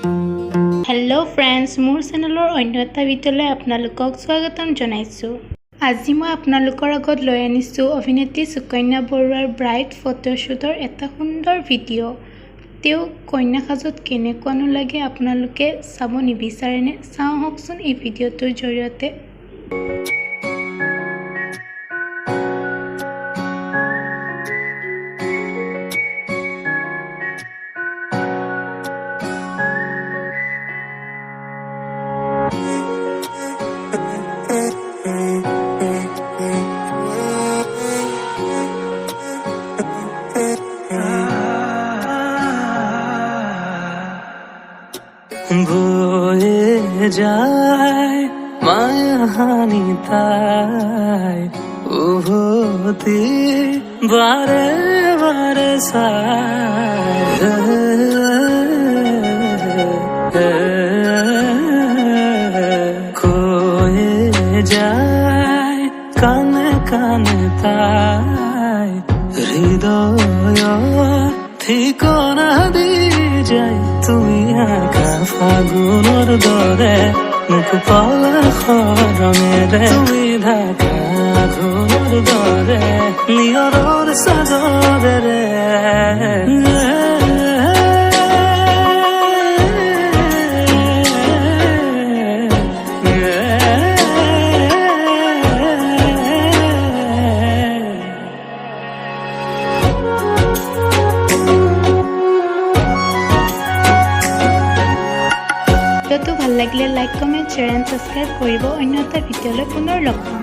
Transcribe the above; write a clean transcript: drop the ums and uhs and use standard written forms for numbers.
Hello friends मोर चेनेलर अन्य এটা ভিডিঅ'লৈ আপোনালোকক স্বাগতম জনাইছো। আজি মই আপোনালোকৰ আগত লৈ আনিছো অভিনেত্ৰী সুকন্যা বৰুৱাৰ ব্ৰাইড ফটোশ্বুটৰ এটা সুন্দৰ ভিডিঅ'। তেও কন্যা সাজত কেনেকুৱানো লাগে আপোনালোকে চাব নিবিচাৰেনে? চাওঁ হকচোন এই ভিডিঅ'টোৰ জৰিয়তে। বয়ে যায় মায়াহানি তাই উহতি বারে বারে কয়ে যায় কানে কানে তাই হৃদয় ঠিকনা দি যাই তুমি আঁকা ফাগুনৰ দৰে মোক পলসৰ ৰঙেৰে তুমি ঢাকা ঘৰৰ দৰে নিয়ৰৰ চাদৰেৰে ভিডিঅ'টো ভাল লাগিলে like comment share and subscribe কৰিব। অন্য এটা ভিডিঅ'লৈ পুনৰ লগ পাম।